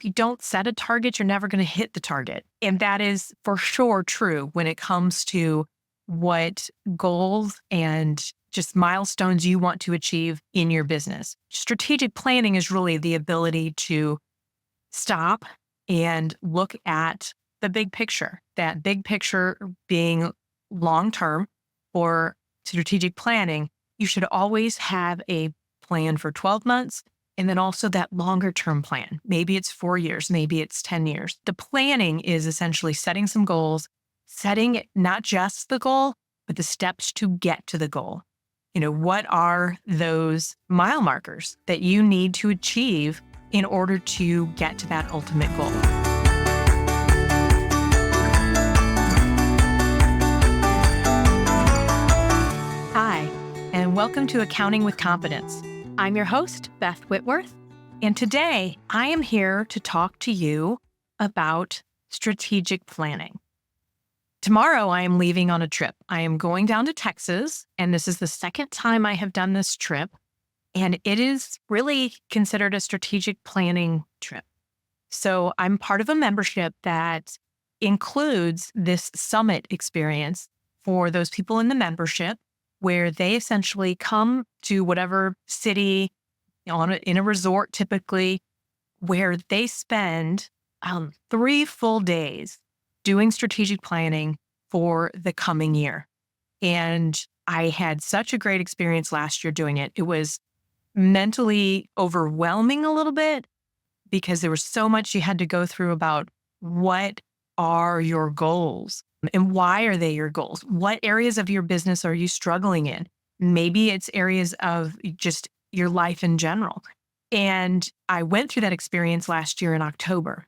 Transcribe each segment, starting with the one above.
if you don't set a target, you're never going to hit the target. And that is for sure true when it comes to what goals and just milestones you want to achieve in your business. Strategic planning is really the ability to stop and look at the big picture, that big picture being long term. For strategic planning, you should always have a plan for 12 months and then also that longer term plan. Maybe it's 4 years, maybe it's 10 years. The planning is essentially setting some goals, setting not just the goal, but the steps to get to the goal. What are those mile markers that you need to achieve in order to get to that ultimate goal? Hi, and welcome to Accounting with Confidence. I'm your host, Beth Whitworth, and today I am here to talk to you about strategic planning. Tomorrow, I am leaving on a trip. I am going down to Texas, and this is the second time I have done this trip, and it is really considered a strategic planning trip. So I'm part of a membership that includes this summit experience for those people in the membership, where they essentially come to whatever city in a resort, typically, where they spend 3 full days doing strategic planning for the coming year. And I had such a great experience last year doing it. It was mentally overwhelming a little bit because there was so much you had to go through about what are your goals and why are they your goals? What areas of your business are you struggling in? Maybe it's areas of just your life in general. And I went through that experience last year in October.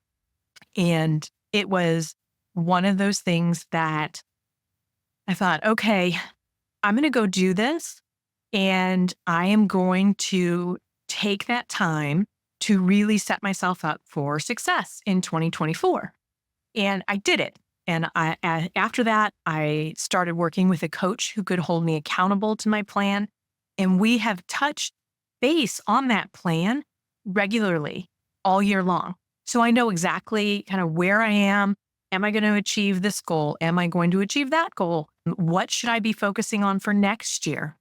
And it was one of those things that I thought, okay, I'm going to go do this. And I am going to take that time to really set myself up for success in 2024. And I did it. And after that, I started working with a coach who could hold me accountable to my plan. And we have touched base on that plan regularly all year long. So I know exactly kind of where I am. Am I going to achieve this goal? Am I going to achieve that goal? What should I be focusing on for next year?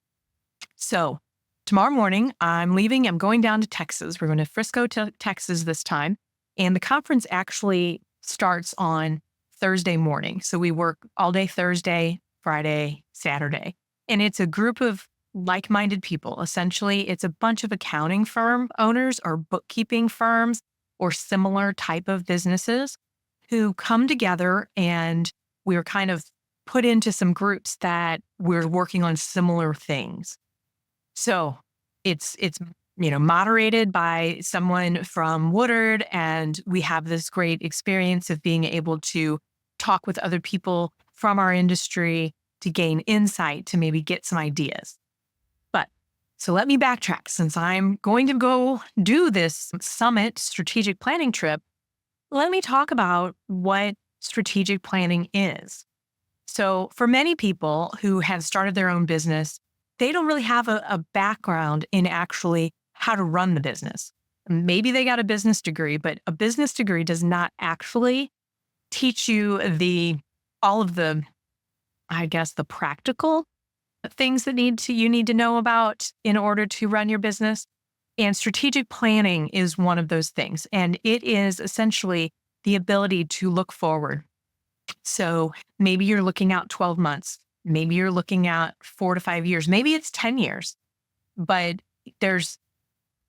So tomorrow morning, I'm leaving. I'm going down to Texas. We're going to Frisco, Texas this time. And the conference actually starts on Thursday morning. So we work all day Thursday, Friday, Saturday. And it's a group of like-minded people. Essentially, it's a bunch of accounting firm owners or bookkeeping firms or similar type of businesses who come together, and we're kind of put into some groups that we're working on similar things. So it's moderated by someone from Woodard, and we have this great experience of being able to talk with other people from our industry to gain insight, to maybe get some ideas. So let me backtrack. Since I'm going to go do this summit strategic planning trip, let me talk about what strategic planning is. So for many people who have started their own business, they don't really have a background in actually how to run the business. Maybe they got a business degree, but a business degree does not actually teach you all of the practical things that you need to know about in order to run your business. And strategic planning is one of those things. And it is essentially the ability to look forward. So maybe you're looking out 12 months. Maybe you're looking at 4 to 5 years. Maybe it's 10 years. But there's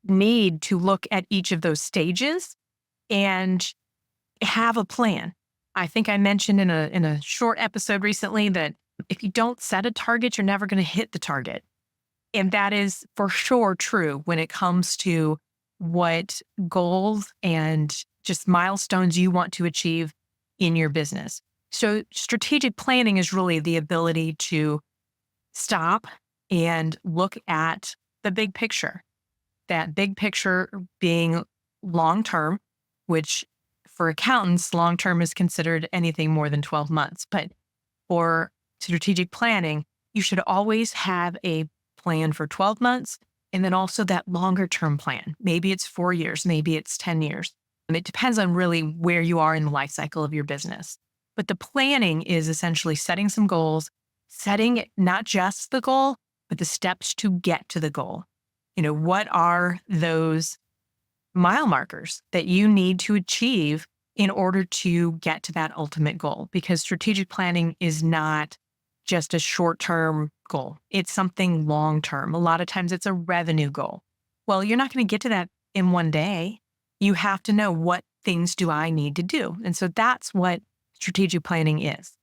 need to look at each of those stages and have a plan. I think I mentioned in a short episode recently that if you don't set a target, you're never going to hit the target. And that is for sure true when it comes to what goals and just milestones you want to achieve in your business. So strategic planning is really the ability to stop and look at the big picture. That big picture being long term, which for accountants, long term is considered anything more than 12 months. But for strategic planning, you should always have a plan for 12 months and then also that longer term plan. Maybe it's 4 years, maybe it's 10 years. And it depends on really where you are in the life cycle of your business. But the planning is essentially setting some goals, setting not just the goal, but the steps to get to the goal. What are those mile markers that you need to achieve in order to get to that ultimate goal? Because strategic planning is not just a short-term goal. It's something long-term. A lot of times it's a revenue goal. Well, you're not going to get to that in one day. You have to know, what things do I need to do? And so that's what strategic planning is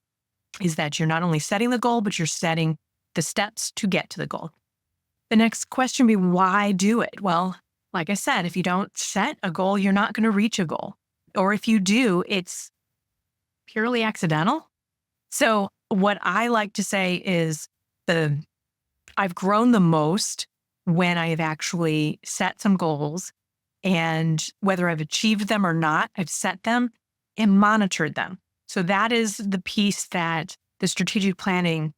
that you're not only setting the goal, but you're setting the steps to get to the goal. The next question would be, why do it? Well, like I said, if you don't set a goal, you're not going to reach a goal. Or if you do, it's purely accidental. So what I like to say is I've grown the most when I have actually set some goals, and whether I've achieved them or not, I've set them and monitored them. So that is the piece that the strategic planning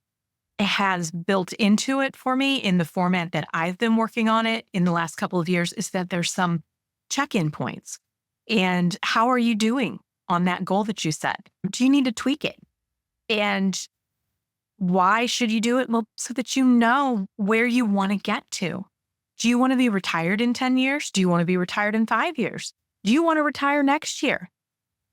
has built into it for me in the format that I've been working on it in the last couple of years, is that there's some check-in points. And how are you doing on that goal that you set? Do you need to tweak it? And why should you do it? Well, so that you know where you want to get to. Do you want to be retired in 10 years? Do you want to be retired in 5 years? Do you want to retire next year?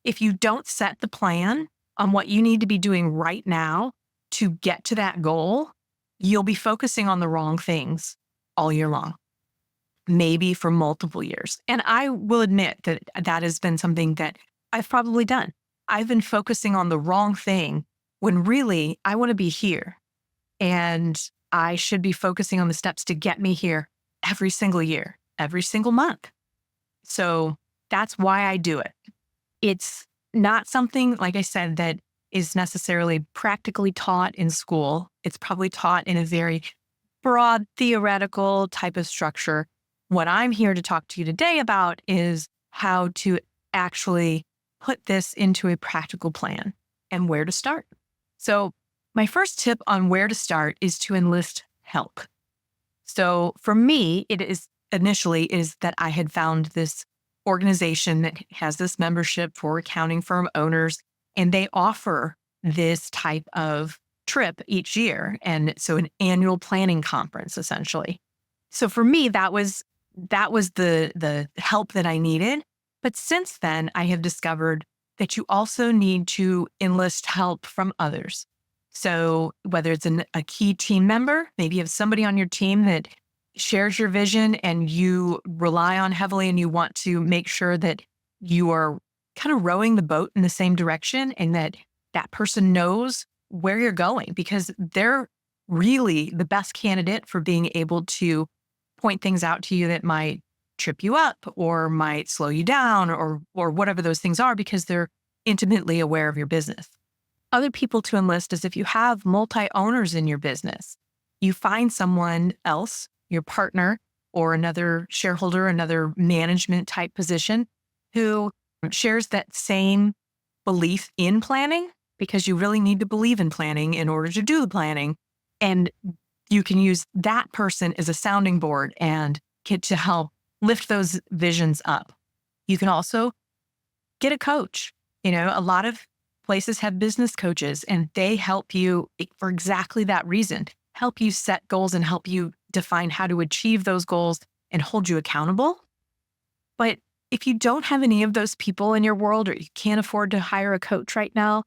If you don't set the plan on what you need to be doing right now to get to that goal, you'll be focusing on the wrong things all year long, maybe for multiple years. And I will admit that that has been something that I've probably done. I've been focusing on the wrong thing when really I want to be here, and I should be focusing on the steps to get me here every single year, every single month. So that's why I do it. It's not something, like I said, that is necessarily practically taught in school. It's probably taught in a very broad theoretical type of structure. What I'm here to talk to you today about is how to actually put this into a practical plan and where to start. So my first tip on where to start is to enlist help. So for me, it is that I had found this organization that has this membership for accounting firm owners, and they offer this type of trip each year. And so an annual planning conference, essentially. So for me, that was the help that I needed. But since then, I have discovered that you also need to enlist help from others. So whether it's a key team member, maybe you have somebody on your team that shares your vision and you rely on heavily, and you want to make sure that you are kind of rowing the boat in the same direction, and that that person knows where you're going, because they're really the best candidate for being able to point things out to you that might trip you up or might slow you down, or whatever those things are, because they're intimately aware of your business. Other people to enlist is if you have multi-owners in your business, you find someone else, your partner or another shareholder, another management type position, who shares that same belief in planning, because you really need to believe in planning in order to do the planning. And you can use that person as a sounding board and get to help lift those visions up. You can also get a coach. A lot of places have business coaches, and they help you for exactly that reason, help you set goals and help you define how to achieve those goals and hold you accountable. But if you don't have any of those people in your world, or you can't afford to hire a coach right now,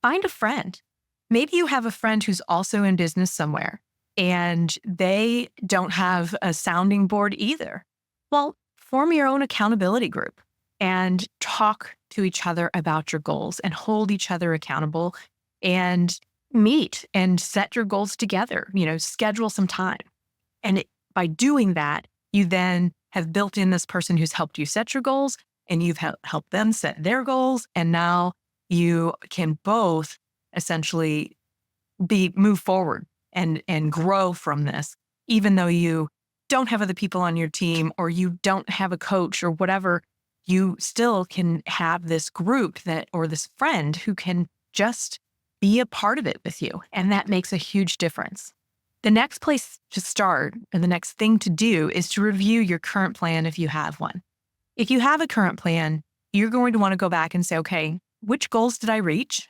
find a friend. Maybe you have a friend who's also in business somewhere and they don't have a sounding board either. Well, form your own accountability group and talk to each other about your goals and hold each other accountable, and meet and set your goals together, schedule some time. And by doing that, you then have built in this person who's helped you set your goals, and you've helped them set their goals. And now you can both essentially move forward and grow from this, even though you don't have other people on your team, or you don't have a coach or whatever. You still can have this group or this friend who can just be a part of it with you. And that makes a huge difference. The next place to start, or the next thing to do, is to review your current plan if you have one. If you have a current plan, you're going to want to go back and say, okay, which goals did I reach?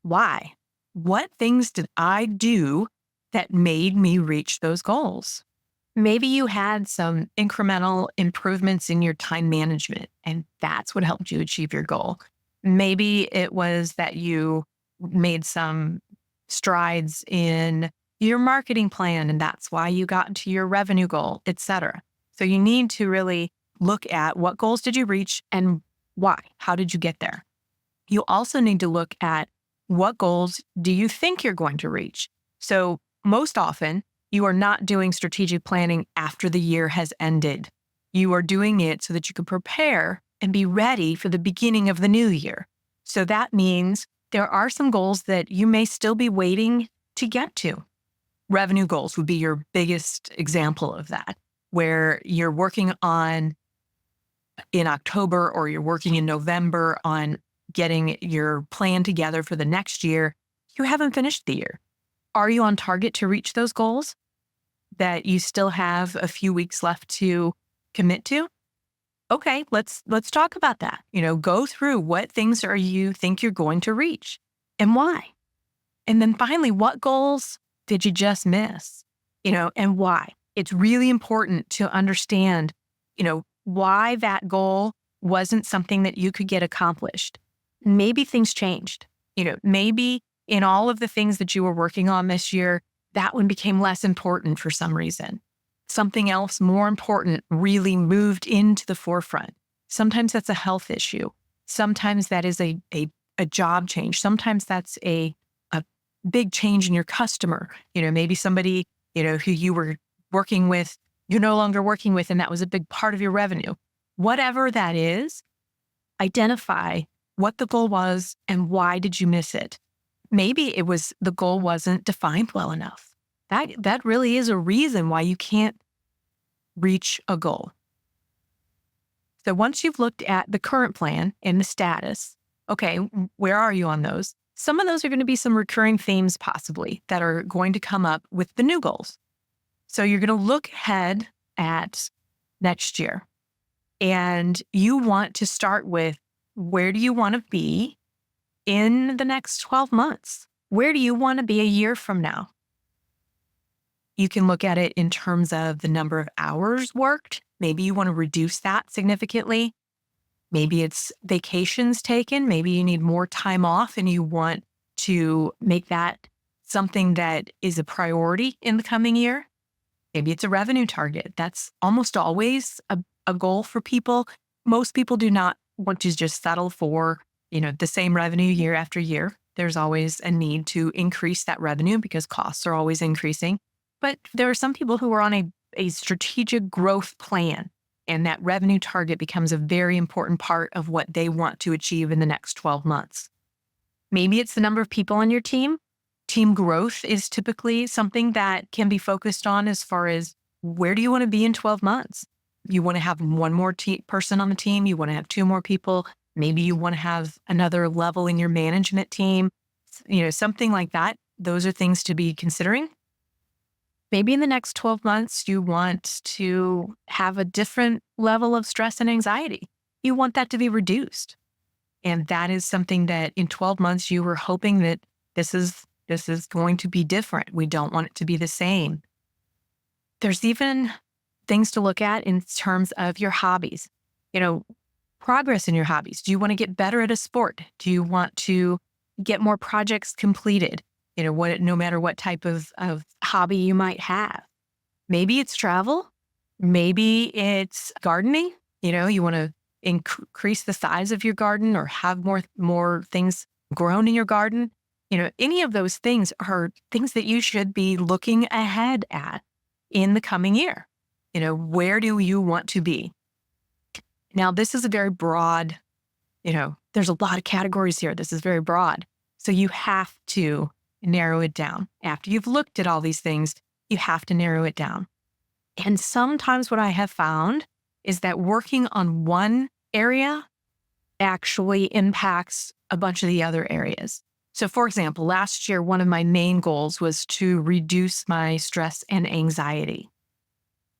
Why? What things did I do that made me reach those goals? Maybe you had some incremental improvements in your time management, and that's what helped you achieve your goal. Maybe it was that you made some strides in your marketing plan, and that's why you got to your revenue goal, et cetera. So you need to really look at what goals did you reach and why? How did you get there? You also need to look at what goals do you think you're going to reach? So most often, you are not doing strategic planning after the year has ended. You are doing it so that you can prepare and be ready for the beginning of the new year. So that means there are some goals that you may still be waiting to get to. Revenue goals would be your biggest example of that, where you're working on in October or you're working in November on getting your plan together for the next year. You haven't finished the year. Are you on target to reach those goals that you still have a few weeks left to commit to? Okay, let's talk about that. Go through what things are you think you're going to reach and why. And then finally, what goals did you just miss? And why? It's really important to understand, why that goal wasn't something that you could get accomplished. Maybe things changed. Maybe in all of the things that you were working on this year, that one became less important for some reason. Something else more important really moved into the forefront. Sometimes that's a health issue. Sometimes that is a job change. Sometimes that's a big change in your customer. Maybe somebody, who you were working with, you're no longer working with, and that was a big part of your revenue. Whatever that is, identify what the goal was and why did you miss it. Maybe it was the goal wasn't defined well enough. That really is a reason why you can't reach a goal. So once you've looked at the current plan and the status, okay, where are you on those? Some of those are going to be some recurring themes possibly that are going to come up with the new goals. So you're going to look ahead at next year and you want to start with, where do you want to be in the next 12 months? Where do you want to be a year from now? You can look at it in terms of the number of hours worked. Maybe you want to reduce that significantly. Maybe it's vacations taken. Maybe you need more time off and you want to make that something that is a priority in the coming year. Maybe it's a revenue target. That's almost always a goal for people. Most people do not want to just settle for, the same revenue year after year. There's always a need to increase that revenue because costs are always increasing. But there are some people who are on a strategic growth plan, and that revenue target becomes a very important part of what they want to achieve in the next 12 months. Maybe it's the number of people on your team. Team growth is typically something that can be focused on as far as, where do you want to be in 12 months? You want to have one more person on the team. You want to have two more people. Maybe you want to have another level in your management team, something like that. Those are things to be considering. Maybe in the next 12 months, you want to have a different level of stress and anxiety. You want that to be reduced. And that is something that in 12 months, you were hoping that this is going to be different. We don't want it to be the same. There's even things to look at in terms of your hobbies. Progress in your hobbies. Do you want to get better at a sport? Do you want to get more projects completed? No matter what type of hobby you might have. Maybe it's travel. Maybe it's gardening. You want to increase the size of your garden or have more things grown in your garden. Any of those things are things that you should be looking ahead at in the coming year. Where do you want to be? Now, this is a very broad, there's a lot of categories here. This is very broad. So you have to narrow it down. After you've looked at all these things, you have to narrow it down. And sometimes what I have found is that working on one area actually impacts a bunch of the other areas. So for example, last year, one of my main goals was to reduce my stress and anxiety.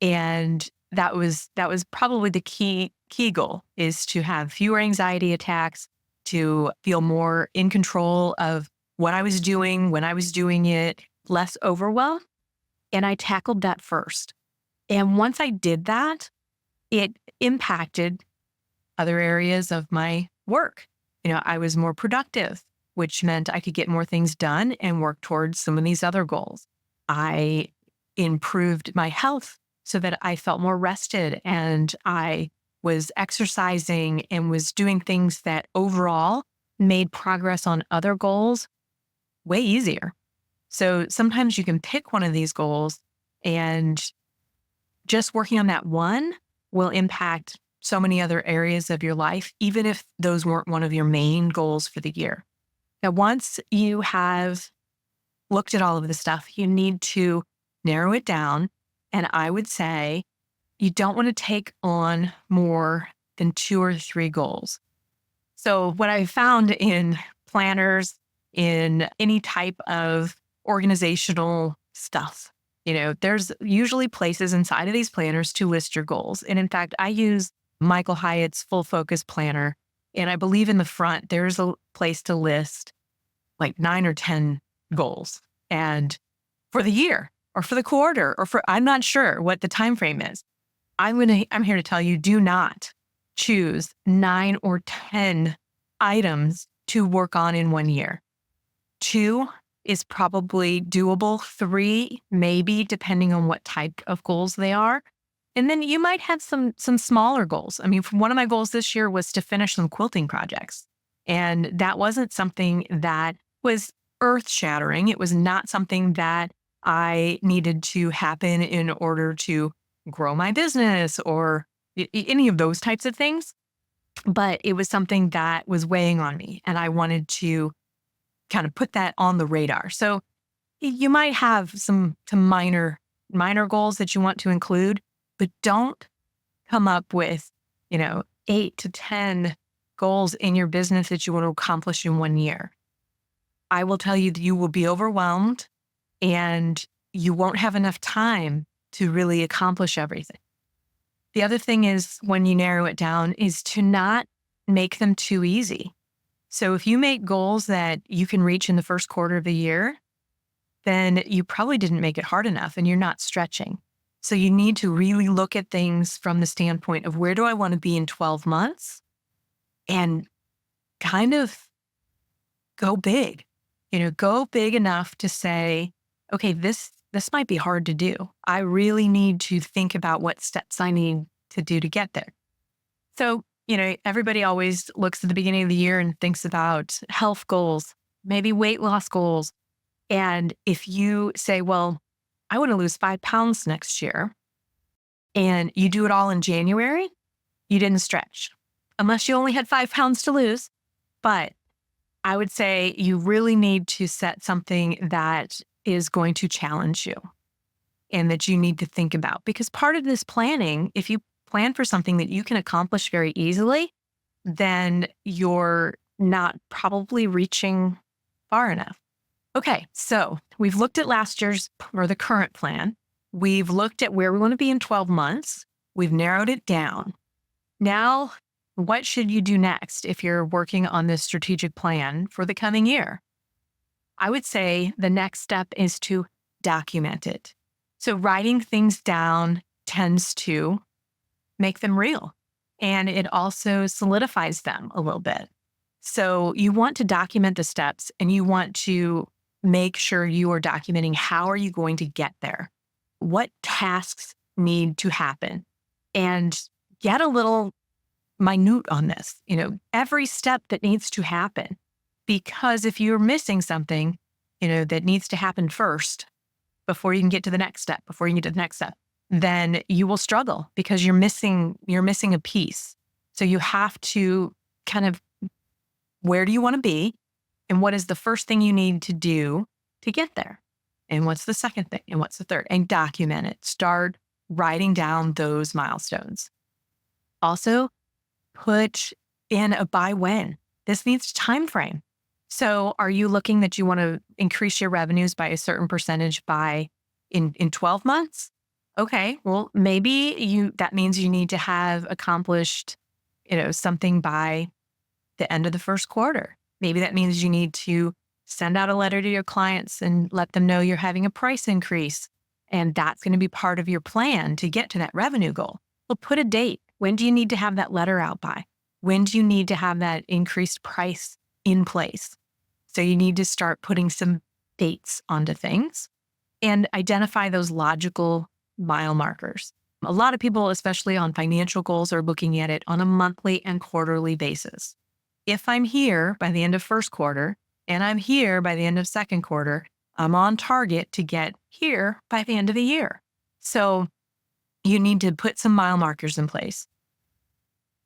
And that was probably the key goal, is to have fewer anxiety attacks, to feel more in control of what I was doing, when I was doing it, less overwhelm. And I tackled that first. And once I did that, it impacted other areas of my work. I was more productive, which meant I could get more things done and work towards some of these other goals. I improved my health so that I felt more rested, and I was exercising and was doing things that overall made progress on other goals way easier. So sometimes you can pick one of these goals, and just working on that one will impact so many other areas of your life, even if those weren't one of your main goals for the year. Now, once you have looked at all of this stuff, you need to narrow it down. And I would say you don't want to take on more than 2 or 3 goals. So what I found in planners, in any type of organizational stuff, there's usually places inside of these planners to list your goals. And in fact, I use Michael Hyatt's Full Focus Planner. And I believe in the front, there's a place to list like 9 or 10 goals. And for the year or for the quarter I'm not sure what the time frame is. I'm here to tell you, do not choose 9 or 10 items to work on in one year. 2 is probably doable. 3, maybe, depending on what type of goals they are. And then you might have some smaller goals. I mean, one of my goals this year was to finish some quilting projects. And that wasn't something that was earth-shattering. It was not something that I needed to happen in order to grow my business or any of those types of things. But it was something that was weighing on me, and I wanted to kind of put that on the radar. So you might have some minor goals that you want to include, but don't come up with, 8 to 10 goals in your business that you want to accomplish in one year. I will tell you that you will be overwhelmed and you won't have enough time to really accomplish everything. The other thing is, when you narrow it down, is to not make them too easy. So if you make goals that you can reach in the first quarter of the year, then you probably didn't make it hard enough and you're not stretching. So you need to really look at things from the standpoint of, where do I want to be in 12 months? And kind of go big. Go big enough to say, okay, this might be hard to do. I really need to think about what steps I need to do to get there. So, everybody always looks at the beginning of the year and thinks about health goals, maybe weight loss goals. And if you say, well, I want to lose 5 pounds next year, and you do it all in January, you didn't stretch, unless you only had 5 pounds to lose. But I would say you really need to set something that is going to challenge you and that you need to think about. Because part of this planning, if you plan for something that you can accomplish very easily, then you're not probably reaching far enough. Okay, so we've looked at last year's or the current plan. We've looked at where we want to be in 12 months. We've narrowed it down. Now, what should you do next if you're working on this strategic plan for the coming year? I would say the next step is to document it. So writing things down tends to make them real, and it also solidifies them a little bit. So you want to document the steps, and you want to make sure you are documenting how are you going to get there? What tasks need to happen? And get a little minute on this, every step that needs to happen. Because if you're missing something, that needs to happen first before you can get to the next step, then you will struggle because you're missing a piece. So you have to kind of, where do you want to be? And what is the first thing you need to do to get there? And what's the second thing? And what's the third? And document it. Start writing down those milestones. Also, put in a by when. This needs time frame. So are you looking that you want to increase your revenues by a certain percentage in 12 months? Okay, well, maybe that means you need to have accomplished, something by the end of the first quarter. Maybe that means you need to send out a letter to your clients and let them know you're having a price increase. And that's going to be part of your plan to get to that revenue goal. Well, put a date. When do you need to have that letter out by? When do you need to have that increased price in place? So you need to start putting some dates onto things and identify those logical mile markers. A lot of people, especially on financial goals, are looking at it on a monthly and quarterly basis. If I'm here by the end of first quarter and I'm here by the end of second quarter, I'm on target to get here by the end of the year. So you need to put some mile markers in place.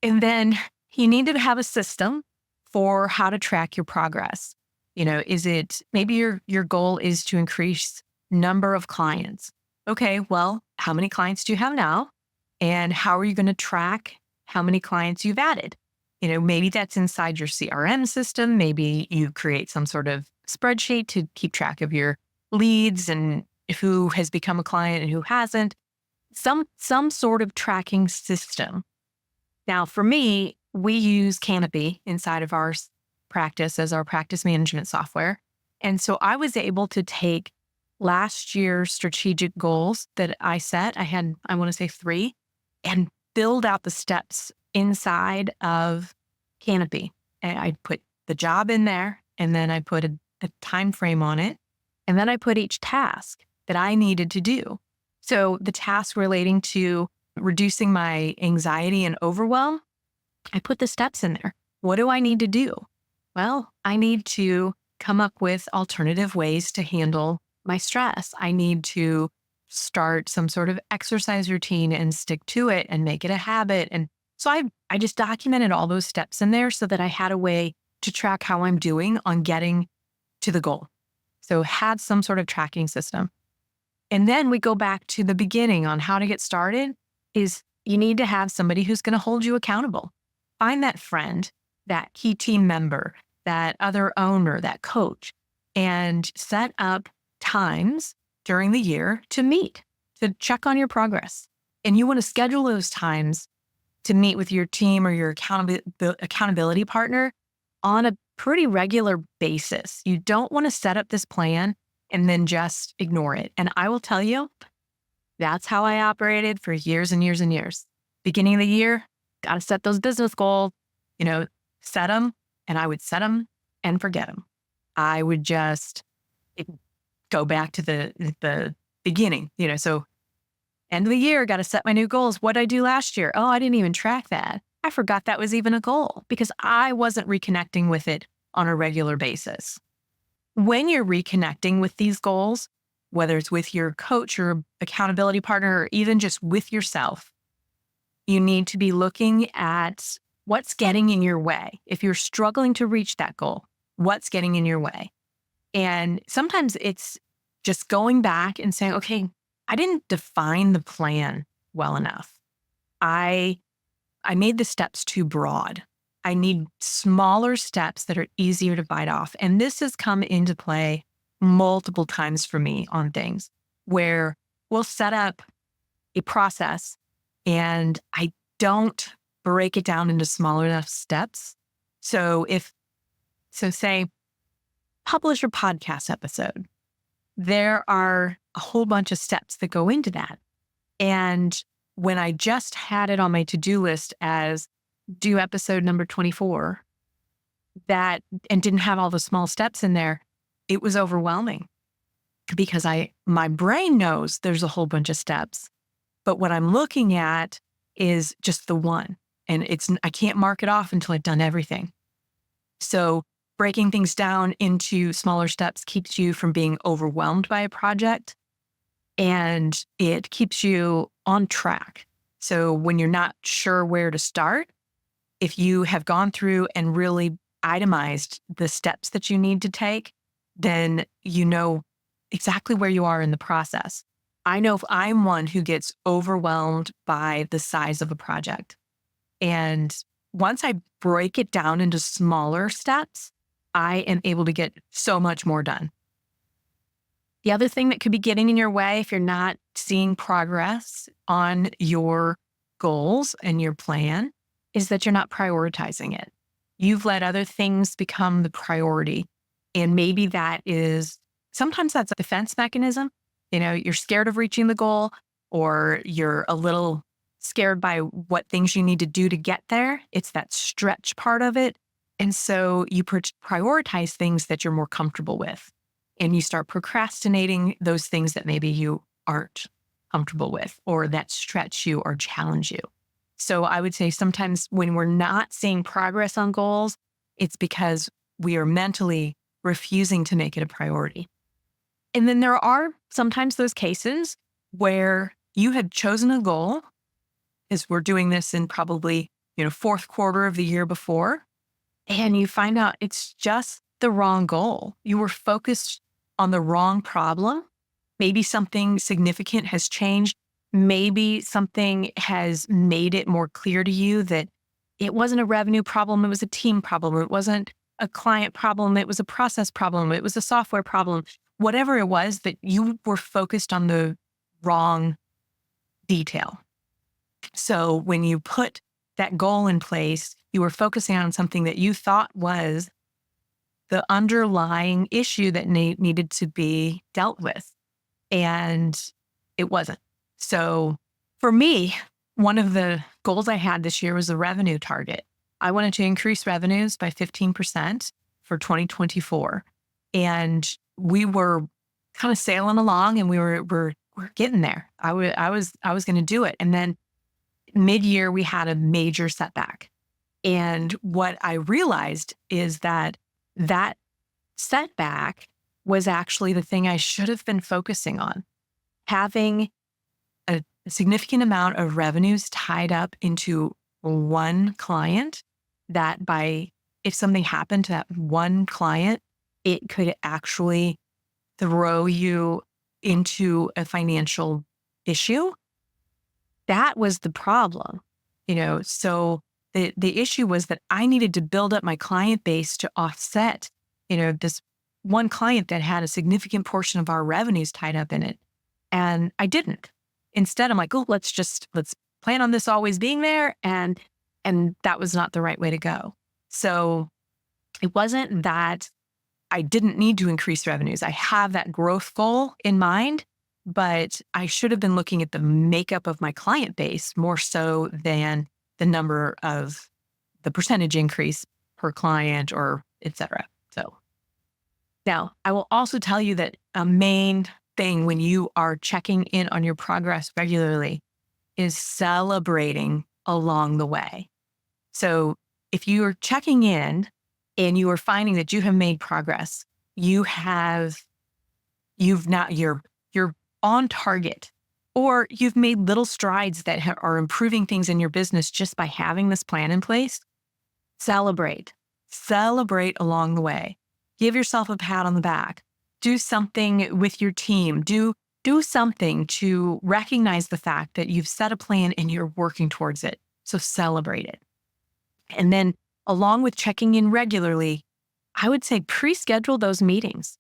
And then you need to have a system for how to track your progress. Is it maybe your goal is to increase number of clients? Okay, well, how many clients do you have now? And how are you going to track how many clients you've added? Maybe that's inside your CRM system. Maybe you create some sort of spreadsheet to keep track of your leads and who has become a client and who hasn't. Some sort of tracking system. Now, for me, we use Canopy inside of our practice as our practice management software. And so I was able to take last year's strategic goals that I set. I want to say 3, and build out the steps inside of Canopy. And I put the job in there, and then I put a time frame on it, and then I put each task that I needed to do. So the task relating to reducing my anxiety and overwhelm, I put the steps in there. What do I need to do? Well, I need to come up with alternative ways to handle my stress. I need to start some sort of exercise routine and stick to it and make it a habit. And so I just documented all those steps in there so that I had a way to track how I'm doing on getting to the goal. So had some sort of tracking system. And then we go back to the beginning on how to get started is you need to have somebody who's going to hold you accountable. Find that friend, that key team member, that other owner, that coach, and set up times during the year to meet, to check on your progress. And you want to schedule those times to meet with your team or your accountability partner on a pretty regular basis. You don't want to set up this plan and then just ignore it. And I will tell you, that's how I operated for years and years and years. Beginning of the year, got to set those business goals, set them, and I would set them and forget them. I would just go back to the beginning, so end of the year, got to set my new goals. What did I do last year? Oh, I didn't even track that. I forgot that was even a goal because I wasn't reconnecting with it on a regular basis. When you're reconnecting with these goals, whether it's with your coach or accountability partner, or even just with yourself, you need to be looking at what's getting in your way. If you're struggling to reach that goal, what's getting in your way? And sometimes it's just going back and saying, okay, I didn't define the plan well enough. I made the steps too broad. I need smaller steps that are easier to bite off. And this has come into play multiple times for me on things where we'll set up a process and I don't break it down into smaller enough steps. So say, publish a podcast episode. There are a whole bunch of steps that go into that. And when I just had it on my to-do list as do episode number 24, and didn't have all the small steps in there, it was overwhelming because my brain knows there's a whole bunch of steps, but what I'm looking at is just the one, and I can't mark it off until I've done everything. So breaking things down into smaller steps keeps you from being overwhelmed by a project, and it keeps you on track. So when you're not sure where to start, if you have gone through and really itemized the steps that you need to take, then you know exactly where you are in the process. I know if I'm one who gets overwhelmed by the size of a project. And once I break it down into smaller steps, I am able to get so much more done. The other thing that could be getting in your way if you're not seeing progress on your goals and your plan is that you're not prioritizing it. You've let other things become the priority. And maybe sometimes that's a defense mechanism. You're scared of reaching the goal, or you're a little scared by what things you need to do to get there. It's that stretch part of it. And so you prioritize things that you're more comfortable with, and you start procrastinating those things that maybe you aren't comfortable with, or that stretch you or challenge you. So I would say sometimes when we're not seeing progress on goals, it's because we are mentally refusing to make it a priority. And then there are sometimes those cases where you had chosen a goal, as we're doing this in probably, fourth quarter of the year before, and you find out it's just the wrong goal. You were focused on the wrong problem. Maybe something significant has changed. Maybe something has made it more clear to you that it wasn't a revenue problem. It was a team problem. It wasn't a client problem. It was a process problem. It was a software problem. Whatever it was, that you were focused on the wrong detail. So when you put that goal in place, you were focusing on something that you thought was the underlying issue that needed to be dealt with. And it wasn't. So for me, one of the goals I had this year was a revenue target. I wanted to increase revenues by 15% for 2024. And we were kind of sailing along, and we're getting there. I was going to do it. And then mid-year, we had a major setback. And what I realized is that setback was actually the thing I should have been focusing on. Having a significant amount of revenues tied up into one client, if something happened to that one client, it could actually throw you into a financial issue. That was the problem, so the issue was that I needed to build up my client base to offset, this one client that had a significant portion of our revenues tied up in it. And I didn't. Instead, I'm like, oh, let's plan on this always being there. And that was not the right way to go. So it wasn't that I didn't need to increase revenues. I have that growth goal in mind, but I should have been looking at the makeup of my client base more so than the percentage increase per client, or et cetera. So now I will also tell you that a main thing when you are checking in on your progress regularly is celebrating along the way. So if you are checking in and you are finding that you have made progress, you're on target, or you've made little strides that are improving things in your business just by having this plan in place, celebrate along the way. Give yourself a pat on the back. Do something with your team. Do something to recognize the fact that you've set a plan and you're working towards it. So celebrate it. And then along with checking in regularly, I would say pre-schedule those meetings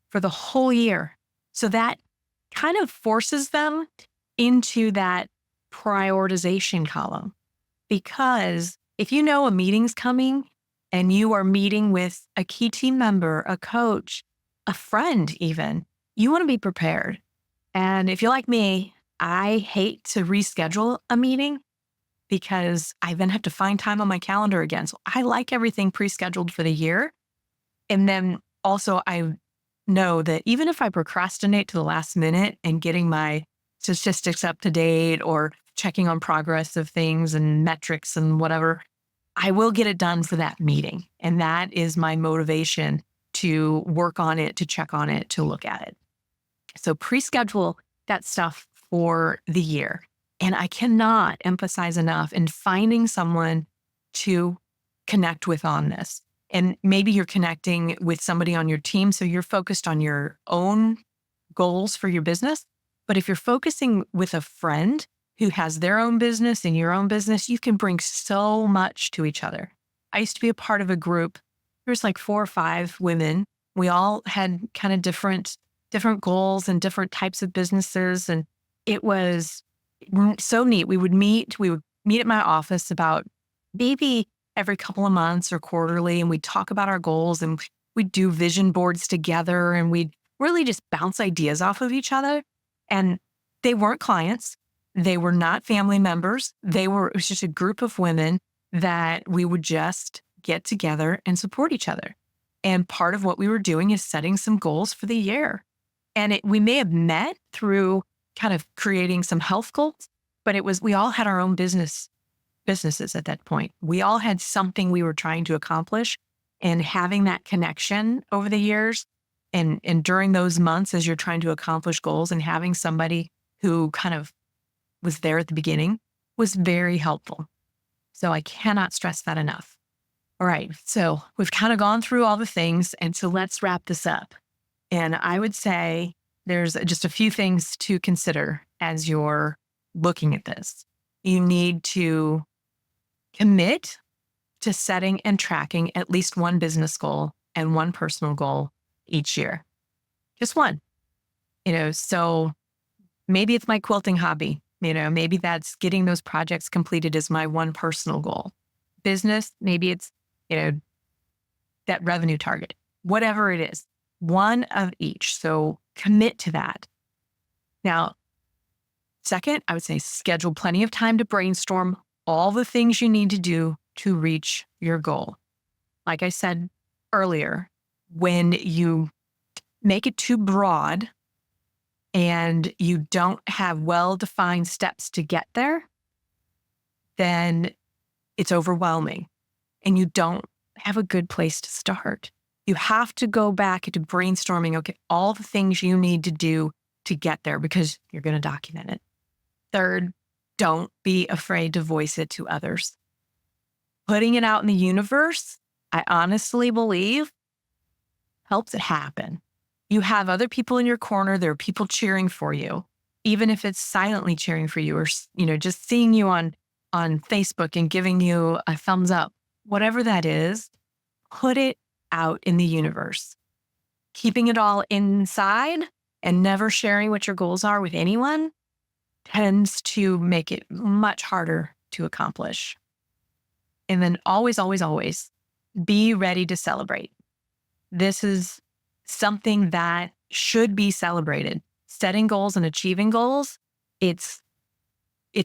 for the whole year. So that kind of forces them into that prioritization column. Because if you know a meeting's coming and you are meeting with a key team member, a coach, a friend even, you want to be prepared. And if you're like me, I hate to reschedule a meeting because I then have to find time on my calendar again. So I like everything pre-scheduled for the year. And then also I know that even if I procrastinate to the last minute and getting my statistics up to date or checking on progress of things and metrics and whatever, I will get it done for that meeting. And that is my motivation to work on it, to check on it, to look at it. So pre-schedule that stuff for the year. And I cannot emphasize enough in finding someone to connect with on this. And maybe you're connecting with somebody on your team, so you're focused on your own goals for your business. But if you're focusing with a friend who has their own business and your own business, you can bring so much to each other. I used to be a part of a group. There's like 4 or 5 women. We all had kind of different different goals and different types of businesses. And it was so neat. We would meet at my office about maybe every couple of months or quarterly, and we'd talk about our goals, and we'd do vision boards together, and we'd really just bounce ideas off of each other. And they weren't clients. They were not family members. It was just a group of women that we would just get together and support each other. And part of what we were doing is setting some goals for the year. And we may have met through kind of creating some health goals, but we all had our own businesses at that point. We all had something we were trying to accomplish, and having that connection over the years and during those months as you're trying to accomplish goals, and having somebody who kind of was there at the beginning was very helpful. So I cannot stress that enough. All right. So we've kind of gone through all the things. And so let's wrap this up. And I would say there's just a few things to consider as you're looking at this. You need to commit to setting and tracking at least one business goal and one personal goal each year. Just one. So maybe it's my quilting hobby. Maybe that's getting those projects completed as my one personal goal. Business, maybe it's, that revenue target, whatever it is, one of each. So commit to that. Now, second, I would say schedule plenty of time to brainstorm all the things you need to do to reach your goal. Like I said earlier, when you make it too broad and you don't have well-defined steps to get there, then it's overwhelming and you don't have a good place to start. You have to go back into brainstorming, okay, all the things you need to do to get there, because you're going to document it. Third, don't be afraid to voice it to others. Putting it out in the universe, I honestly believe, helps it happen. You have other people in your corner. There are people cheering for you, even if it's silently cheering for you, or just seeing you on Facebook and giving you a thumbs up. Whatever that is, put it out in the universe. Keeping it all inside and never sharing what your goals are with anyone tends to make it much harder to accomplish. And then always, always, always be ready to celebrate. This is something that should be celebrated. Setting goals and achieving goals, it's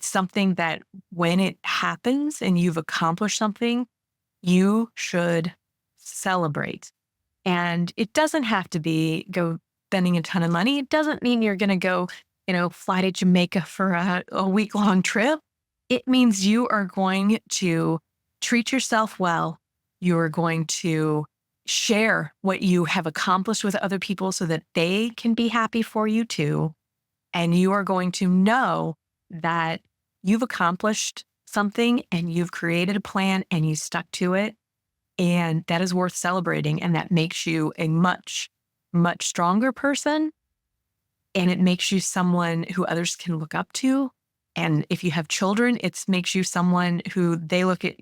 something that when it happens and you've accomplished something, you should celebrate. And it doesn't have to be go spending a ton of money. It doesn't mean you're going to go, fly to Jamaica for a week-long trip. It means you are going to treat yourself well. You are going to share what you have accomplished with other people so that they can be happy for you too. And you are going to know that you've accomplished something and you've created a plan and you stuck to it. And that is worth celebrating. And that makes you a much, much stronger person. And it makes you someone who others can look up to. And if you have children, it makes you someone who they look at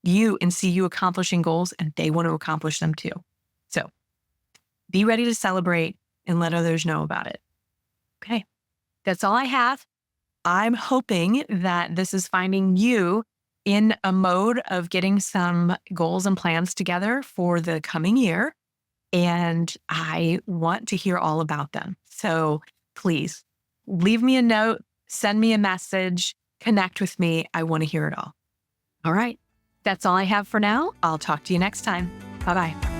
you and see you accomplishing goals and they want to accomplish them too. So be ready to celebrate and let others know about it. Okay, that's all I have. I'm hoping that this is finding you in a mode of getting some goals and plans together for the coming year. And I want to hear all about them. So please leave me a note, send me a message, connect with me. I want to hear it all. All right. That's all I have for now. I'll talk to you next time. Bye-bye.